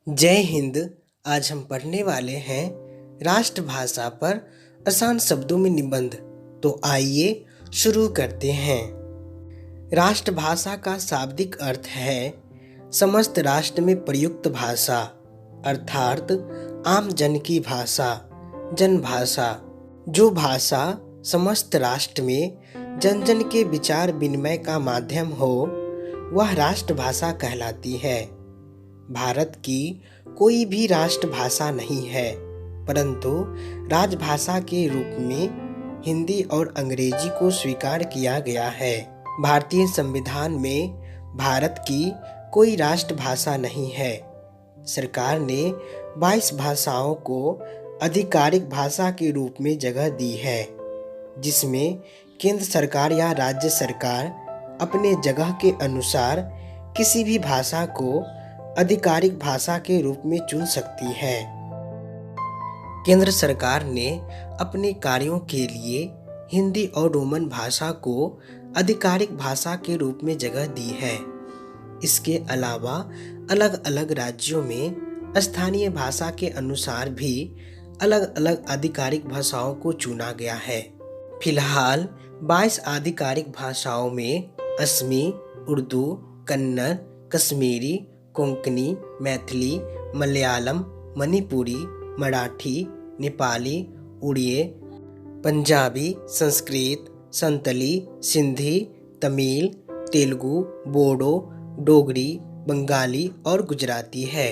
जय हिंद। आज हम पढ़ने वाले हैं राष्ट्रभाषा पर आसान शब्दों में निबंध। तो आइए शुरू करते हैं। राष्ट्रभाषा का शाब्दिक अर्थ है समस्त राष्ट्र में प्रयुक्त भाषा, अर्थात आम जन की भाषा, जनभाषा। जो भाषा समस्त राष्ट्र में जन जन के विचार विनिमय का माध्यम हो, वह राष्ट्रभाषा कहलाती है। भारत की कोई भी राष्ट्रभाषा नहीं है, परंतु राजभाषा के रूप में हिंदी और अंग्रेजी को स्वीकार किया गया है। भारतीय संविधान में भारत की कोई राष्ट्रभाषा नहीं है। सरकार ने 22 भाषाओं को आधिकारिक भाषा के रूप में जगह दी है, जिसमें केंद्र सरकार या राज्य सरकार अपने जगह के अनुसार किसी भी भाषा को आधिकारिक भाषा के रूप में चुन सकती है। केंद्र सरकार ने अपने कार्यों के लिए हिंदी और रोमन भाषा को आधिकारिक भाषा के रूप में जगह दी है। इसके अलावा अलग अलग राज्यों में स्थानीय भाषा के अनुसार भी अलग अलग आधिकारिक भाषाओं को चुना गया है। फिलहाल 22 आधिकारिक भाषाओं में असमी, उर्दू, कन्नड़, कश्मीरी, कोंकणी, मैथिली, मलयालम, मणिपुरी, मराठी, नेपाली, उड़िया, पंजाबी, संस्कृत, संतली, सिंधी, तमिल, तेलुगु, बोडो, डोगरी, बंगाली और गुजराती है।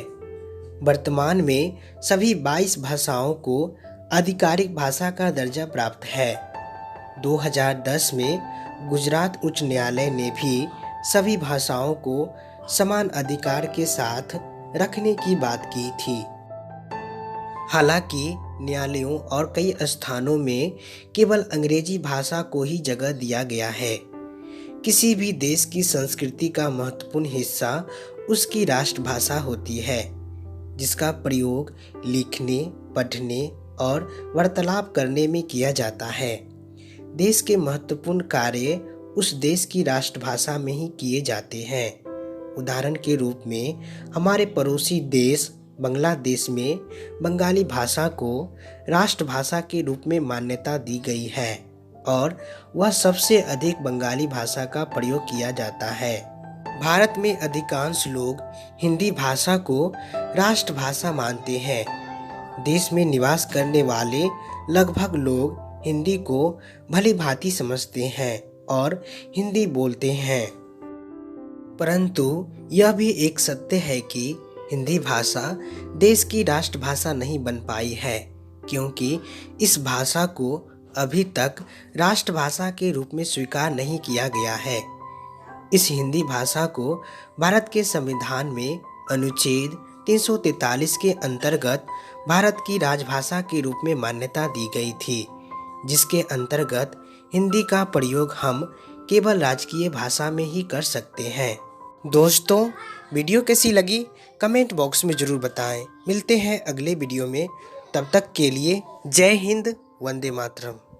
वर्तमान में सभी 22 भाषाओं को आधिकारिक भाषा का दर्जा प्राप्त है। 2010 में गुजरात उच्च न्यायालय ने भी सभी भाषाओं को समान अधिकार के साथ रखने की बात की थी। हालांकि न्यायालयों और कई स्थानों में केवल अंग्रेजी भाषा को ही जगह दिया गया है। किसी भी देश की संस्कृति का महत्वपूर्ण हिस्सा उसकी राष्ट्रभाषा होती है, जिसका प्रयोग लिखने, पढ़ने और वार्तालाप करने में किया जाता है। देश के महत्वपूर्ण कार्य उस देश की राष्ट्रभाषा में ही किए जाते हैं। उदाहरण के रूप में हमारे पड़ोसी देश बांग्लादेश में बंगाली भाषा को राष्ट्रभाषा के रूप में मान्यता दी गई है और वह सबसे अधिक बंगाली भाषा का प्रयोग किया जाता है। भारत में अधिकांश लोग हिंदी भाषा को राष्ट्रभाषा मानते हैं। देश में निवास करने वाले लगभग लोग हिंदी को भली भांति समझते हैं और हिंदी बोलते हैं। परंतु यह भी एक सत्य है कि हिंदी भाषा देश की राष्ट्रभाषा नहीं बन पाई है, क्योंकि इस भाषा को अभी तक राष्ट्रभाषा के रूप में स्वीकार नहीं किया गया है। इस हिंदी भाषा को भारत के संविधान में अनुच्छेद 343 के अंतर्गत भारत की राजभाषा के रूप में मान्यता दी गई थी, जिसके अंतर्गत हिंदी का प्रयोग हम केवल राजकीय भाषा में ही कर सकते हैं। दोस्तों, वीडियो कैसी लगी कमेंट बॉक्स में ज़रूर बताएं। मिलते हैं अगले वीडियो में। तब तक के लिए जय हिंद, वंदे मातरम।